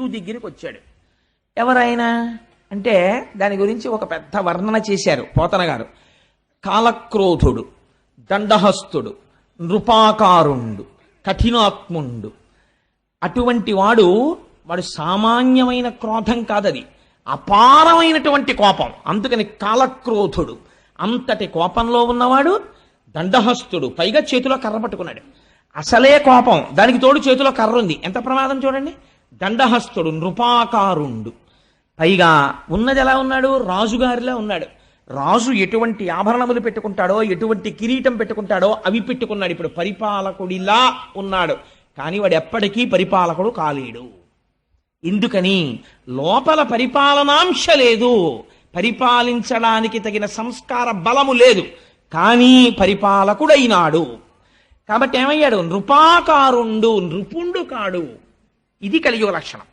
ఋతు దగ్గరికి వచ్చాడు. ఎవరైనా అంటే దాని గురించి ఒక పెద్ద వర్ణన చేశారు పోతన గారు. కాలక్రోధుడు, దండహస్తుడు, నృపాకారుండు, కఠినాత్ముండు. అటువంటి వాడు సామాన్యమైన క్రోధం కాదది, అపారమైనటువంటి కోపం. అందుకని కాలక్రోధుడు, అంతటి కోపంలో ఉన్నవాడు. దండహస్తుడు, పైగా చేతిలో కర్ర పట్టుకున్నాడు. అసలే కోపం, దానికి తోడు చేతిలో కర్ర ఉంది, ఎంత ప్రమాదం చూడండి. దండహస్తుడు, నృపాకారుండు, పైగా ఉన్నది ఎలా ఉన్నాడు? రాజుగారిలా ఉన్నాడు. రాజు ఎటువంటి ఆభరణములు పెట్టుకుంటాడో, ఎటువంటి కిరీటం పెట్టుకుంటాడో అవి పెట్టుకున్నాడు. ఇప్పుడు పరిపాలకుడిలా ఉన్నాడు, కానీ వాడు ఎప్పటికీ పరిపాలకుడు కాలేడు. ఎందుకని? లోపల పరిపాలనాంశ లేదు, పరిపాలించడానికి తగిన సంస్కార బలము లేదు, కానీ పరిపాలకుడైనాడు. కాబట్టి ఏమయ్యాడు? నృపాకారుండు, నృపుండు కాడు. ఇది కలియుగ లక్షణం.